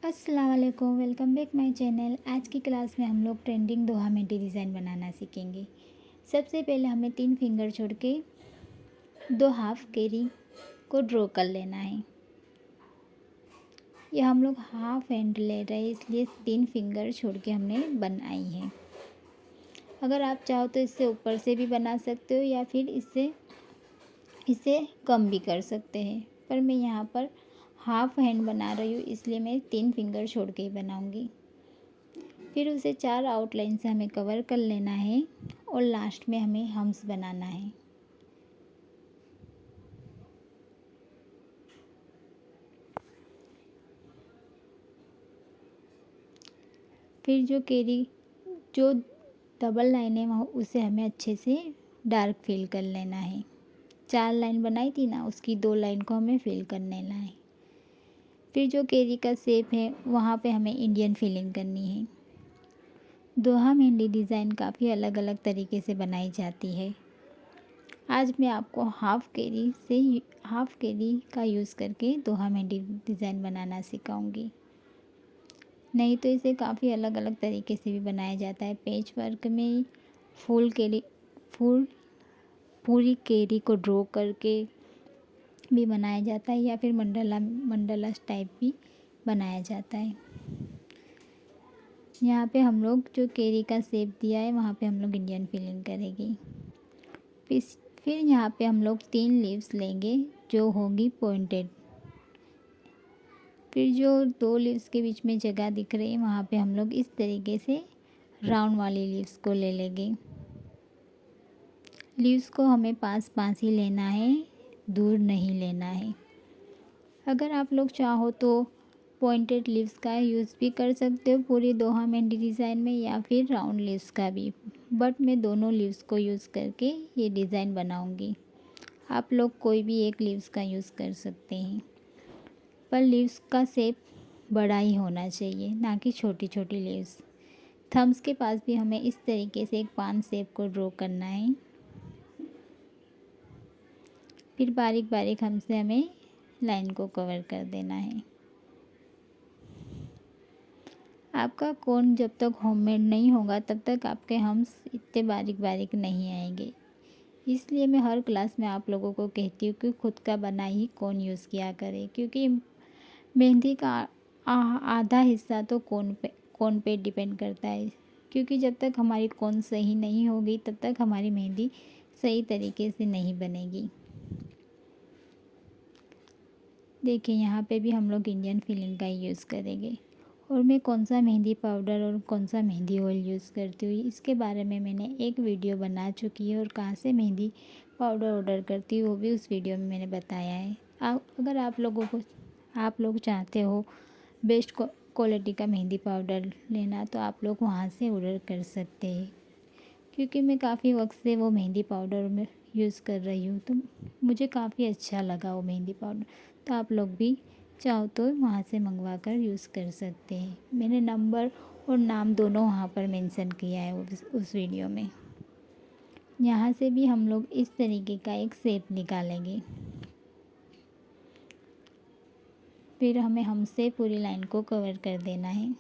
अस्सलाम वालेकुम, welcome back my channel. आज की क्लास में हम लोग ट्रेंडिंग दोहा मेहंदी डिज़ाइन बनाना सीखेंगे। सबसे पहले हमें 3 फिंगर छोड़ के 2 हाफ केरी को ड्रॉ कर लेना है। ये हम लोग हाफ हैंड ले रहे हैं, इसलिए 3 फिंगर छोड़ के हमने बनाई है। अगर आप चाहो तो इससे ऊपर से भी बना सकते हो या फिर इसे कम भी कर सकते हैं, पर मैं यहाँ पर हाफ हैंड बना रही हूँ, इसलिए मैं 3 फिंगर छोड़ के ही बनाऊँगी। फिर उसे 4 आउटलाइन से हमें कवर कर लेना है और लास्ट में हमें हम्स बनाना है। फिर जो डबल लाइन है वहाँ उसे हमें अच्छे से डार्क फिल कर लेना है। 4 लाइन बनाई थी ना, उसकी 2 लाइन को हमें फिल कर लेना है। फिर जो केरी का शेप है वहाँ पे हमें इंडियन फिलिंग करनी है। दोहा मेहंदी डिज़ाइन काफ़ी अलग अलग तरीके से बनाई जाती है। आज मैं आपको हाफ केरी का यूज़ करके दोहा मेहंदी डिज़ाइन बनाना सिखाऊंगी। नहीं तो इसे काफ़ी अलग अलग तरीके से भी बनाया जाता है। पेच वर्क में फुल केरी फुल पूरी केरी को ड्रॉ करके भी बनाया जाता है या फिर मंडला टाइप भी बनाया जाता है। यहाँ पे हम लोग जो केरी का शेप दिया है वहाँ पे हम लोग इंडियन फिलिंग करेंगे। फिर यहाँ पे हम लोग 3 लीव्स लेंगे जो होगी पॉइंटेड। फिर जो 2 लीव्स के बीच में जगह दिख रही है वहाँ पे हम लोग इस तरीके से राउंड वाली लीव्स को ले लेंगे। लीव्स को हमें पास पास ही लेना है, दूर नहीं लेना है। अगर आप लोग चाहो तो पॉइंटेड लीव्स का यूज़ भी कर सकते हो पूरी दोहा मेहंदी डिज़ाइन में या फिर राउंड लीव्स का भी, बट मैं दोनों लीव्स को यूज़ करके ये डिज़ाइन बनाऊंगी। आप लोग कोई भी एक लीव्स का यूज़ कर सकते हैं, पर लीव्स का शेप बड़ा ही होना चाहिए, ना कि छोटी छोटी लीव्स। थम्स के पास भी हमें इस तरीके से एक पान शेप को ड्रॉ करना है। फिर बारीक बारीक हमसे हमें लाइन को कवर कर देना है। आपका कोन जब तक होममेड नहीं होगा तब तक आपके हम्स इतने बारीक बारीक नहीं आएंगे। इसलिए मैं हर क्लास में आप लोगों को कहती हूँ कि खुद का बना ही कोन यूज़ किया करें, क्योंकि मेहंदी का आधा हिस्सा तो कोन पे डिपेंड करता है। क्योंकि जब तक हमारी कोन सही नहीं होगी तब तक हमारी मेहंदी सही तरीके से नहीं बनेगी। देखिए यहाँ पे भी हम लोग इंडियन फिलिंग का ही यूज़ करेंगे। और मैं कौन सा मेहंदी पाउडर और कौन सा मेहंदी ऑयल यूज़ करती हूँ इसके बारे में मैंने एक वीडियो बना चुकी है, और कहाँ से मेहंदी पाउडर ऑर्डर करती हूँ वो भी उस वीडियो में मैंने बताया है। अगर आप लोग चाहते हो बेस्ट क्वालिटी का मेहंदी पाउडर लेना तो आप लोग वहाँ से ऑर्डर कर सकते हैं, क्योंकि मैं काफ़ी वक्त से वो मेहंदी पाउडर में यूज़ कर रही हूँ तो मुझे काफ़ी अच्छा लगा वो मेहंदी पाउडर। तो आप लोग भी चाहो तो वहाँ से मंगवा कर यूज़ कर सकते हैं। मैंने नंबर और नाम दोनों वहाँ पर मेंशन किया है उस वीडियो में। यहाँ से भी हम लोग इस तरीके का एक शेप निकालेंगे। फिर हमें हमसे पूरी लाइन को कवर कर देना है।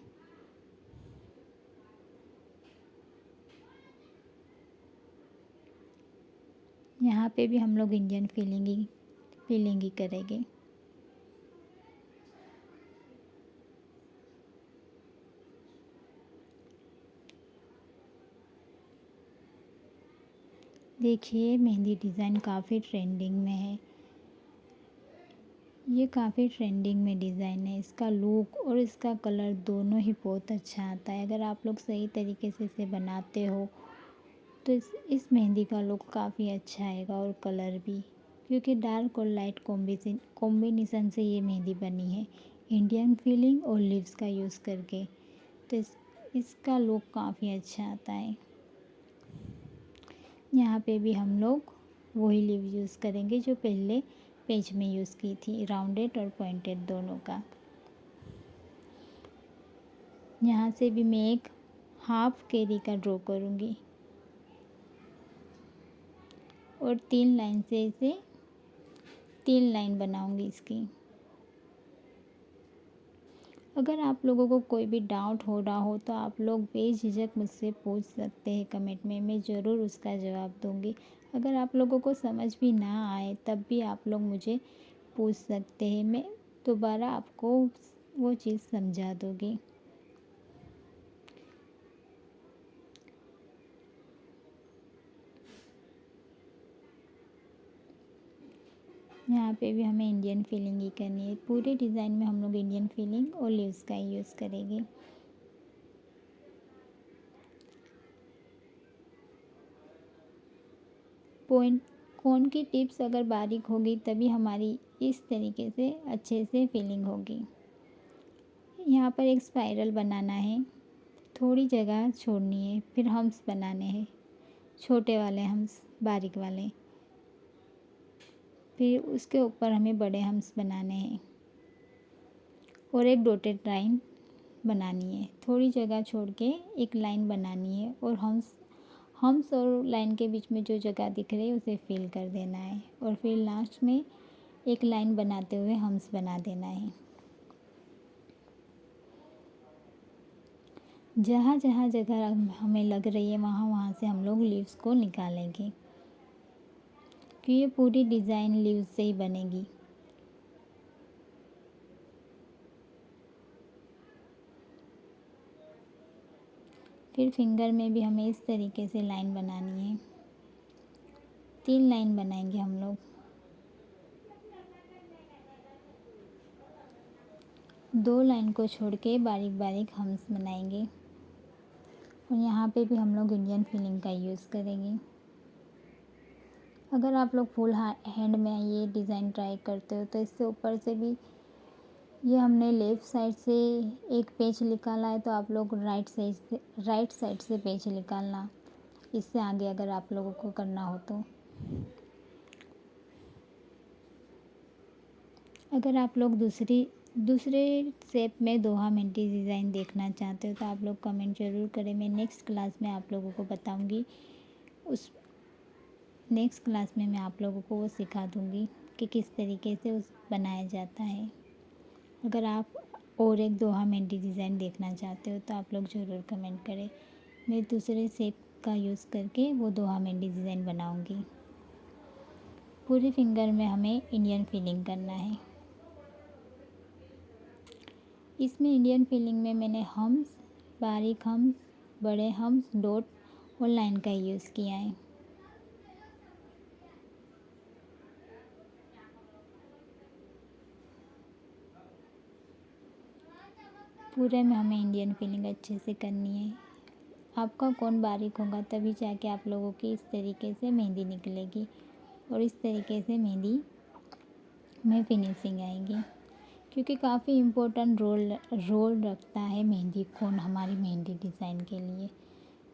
यहाँ पे भी हम लोग इंडियन फीलिंग ही करेंगे। देखिए मेहंदी डिज़ाइन काफ़ी ट्रेंडिंग में है। ये काफ़ी ट्रेंडिंग में डिज़ाइन है। इसका लुक और इसका कलर दोनों ही बहुत अच्छा आता है। अगर आप लोग सही तरीके से इसे बनाते हो तो इस मेहंदी का लुक काफ़ी अच्छा आएगा, और कलर भी, क्योंकि डार्क और लाइट कॉम्बिनेशन से ये मेहंदी बनी है इंडियन फीलिंग और लीव्स का यूज़ करके। तो इसका लुक काफ़ी अच्छा आता है। यहाँ पे भी हम लोग वही लीव यूज़ करेंगे जो पहले पेज में यूज़ की थी, राउंडेड और पॉइंटेड दोनों का। यहाँ से भी मैं एक हाफ केरी का ड्रॉ करूँगी और 3 लाइन से इसे 3 लाइन बनाऊँगी इसकी। अगर आप लोगों को कोई भी डाउट हो रहा हो तो आप लोग बेझिझक मुझसे पूछ सकते हैं कमेंट में, मैं ज़रूर उसका जवाब दूँगी। अगर आप लोगों को समझ भी ना आए तब भी आप लोग मुझे पूछ सकते हैं, मैं दोबारा आपको वो चीज़ समझा दूँगी। यहाँ पे भी हमें इंडियन फीलिंग ही करनी है। पूरे डिज़ाइन में हम लोग इंडियन फीलिंग और लीव्स का ही यूज़ करेंगे। पॉइंट कोन की टिप्स अगर बारीक होगी तभी हमारी इस तरीके से अच्छे से फीलिंग होगी। यहाँ पर एक स्पाइरल बनाना है, थोड़ी जगह छोड़नी है, फिर हम्स बनाने हैं, छोटे वाले हम्स, बारीक वाले, फिर उसके ऊपर हमें बड़े हम्स बनाने हैं और एक डॉटेड लाइन बनानी है। थोड़ी जगह छोड़ के एक लाइन बनानी है और हम्स और लाइन के बीच में जो जगह दिख रही है उसे फिल कर देना है और फिर लास्ट में एक लाइन बनाते हुए हम्स बना देना है। जहाँ जहाँ जगह हमें लग रही है वहाँ वहाँ से हम लोग लीव्स को निकालेंगे, कि ये पूरी डिज़ाइन लीव्स से ही बनेगी। फिर फिंगर में भी हमें इस तरीके से लाइन बनानी है, 3 लाइन बनाएंगे हम लोग। 2 लाइन को छोड़ के बारीक बारीक हम्स बनाएंगे और यहाँ पे भी हम लोग इंडियन फीलिंग का यूज़ करेंगे। अगर आप लोग फुल हैंड में ये डिज़ाइन ट्राई करते हो तो इससे ऊपर से भी, ये हमने लेफ़्ट साइड से एक पेच निकाला है तो आप लोग राइट साइड से पेच निकालना, इससे आगे अगर आप लोगों को करना हो तो। अगर आप लोग दूसरे शेप में दोहा मेंटी डिज़ाइन देखना चाहते हो तो आप लोग कमेंट ज़रूर करें। मैं नेक्स्ट क्लास में आप लोगों को बताऊंगी, उस नेक्स्ट क्लास में मैं आप लोगों को वो सिखा दूंगी कि किस तरीके से उस बनाया जाता है। अगर आप और एक दोहा मेंटी डिज़ाइन देखना चाहते हो तो आप लोग ज़रूर कमेंट करें। मैं दूसरे शेप का यूज़ करके वो दोहा मेंटी डिज़ाइन बनाऊंगी। पूरे फिंगर में हमें इंडियन फीलिंग करना है। इसमें इंडियन फीलिंग में मैंने हम्स, बारीक हम्स, बड़े हम्स, डॉट और लाइन का यूज़ किया है। पूरे में हमें इंडियन फीलिंग अच्छे से करनी है। आपका कौन बारीक होगा तभी जाके आप लोगों की इस तरीके से मेहंदी निकलेगी और इस तरीके से मेहंदी में फिनिशिंग आएगी, क्योंकि काफ़ी इम्पोर्टेंट रोल रखता है मेहंदी कोन हमारी मेहंदी डिज़ाइन के लिए।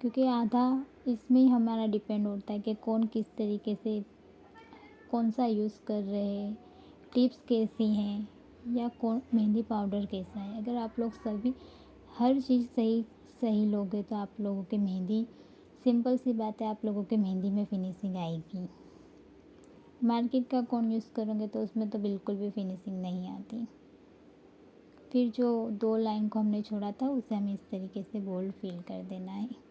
क्योंकि आधा इसमें ही हमारा डिपेंड होता है कि कौन किस तरीके से कौन सा यूज़ कर रहे हैं, टिप्स कैसी हैं, या कौन मेहंदी पाउडर कैसा है। अगर आप लोग सभी हर चीज़ सही सही लोगे तो आप लोगों के मेहंदी, सिंपल सी बात है, आप लोगों के मेहंदी में फिनिशिंग आएगी। मार्केट का कौन यूज़ करोगे तो उसमें तो बिल्कुल भी फिनिशिंग नहीं आती। फिर जो 2 लाइन को हमने छोड़ा था उसे हमें इस तरीके से बोल्ड फिल कर देना है।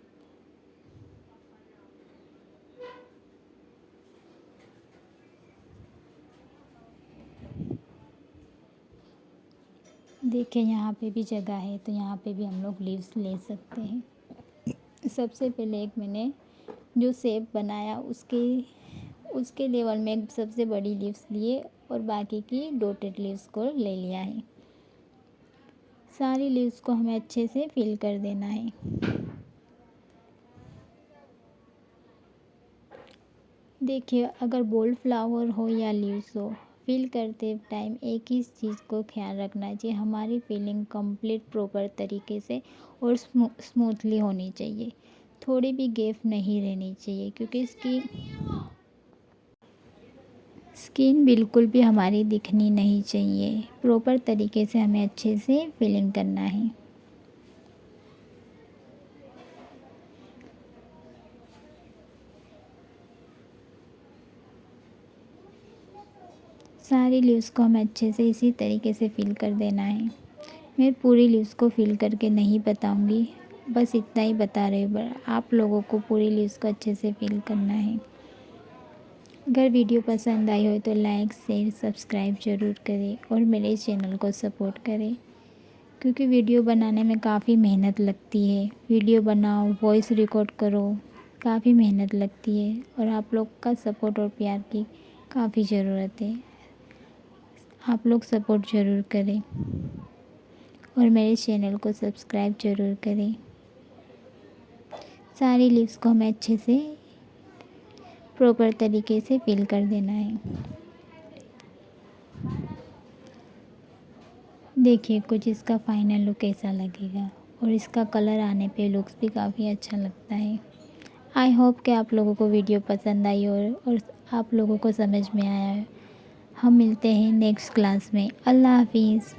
देखिए यहाँ पे भी जगह है तो यहाँ पे भी हम लोग लीव्स ले सकते हैं। सबसे पहले एक मैंने जो शेप बनाया उसके लेवल में एक सबसे बड़ी लीव्स लिए और बाकी की डॉटेड लीव्स को ले लिया है। सारी लीव्स को हमें अच्छे से फिल कर देना है। देखिए अगर बोल्ड फ्लावर हो या लीव्स हो, फिल करते टाइम एक ही चीज़ को ख्याल रखना चाहिए, हमारी फिलिंग कंप्लीट प्रॉपर तरीके से और स्मूथली होनी चाहिए। थोड़ी भी गैप नहीं रहनी चाहिए, क्योंकि इसकी स्किन बिल्कुल भी हमारी दिखनी नहीं चाहिए। प्रॉपर तरीके से हमें अच्छे से फिलिंग करना है। सारी लीव्स को हमें अच्छे से इसी तरीके से फिल कर देना है। मैं पूरी लीव्स को फिल करके नहीं बताऊंगी, बस इतना ही बता रही हूँ। आप लोगों को पूरी लीव्स को अच्छे से फिल करना है। अगर वीडियो पसंद आई हो तो लाइक शेयर सब्सक्राइब ज़रूर करें और मेरे चैनल को सपोर्ट करें, क्योंकि वीडियो बनाने में काफ़ी मेहनत लगती है। वीडियो बनाओ, वॉइस रिकॉर्ड करो, काफ़ी मेहनत लगती है और आप लोग का सपोर्ट और प्यार की काफ़ी ज़रूरत है। आप लोग सपोर्ट ज़रूर करें और मेरे चैनल को सब्सक्राइब ज़रूर करें। सारी लीव्स को हमें अच्छे से प्रॉपर तरीके से फिल कर देना है। देखिए कुछ इसका फाइनल लुक कैसा लगेगा और इसका कलर आने पे लुक्स भी काफ़ी अच्छा लगता है। आई होप कि आप लोगों को वीडियो पसंद आई और आप लोगों को समझ में आया है। हम मिलते हैं नेक्स्ट क्लास में। अल्लाह हाफिज़।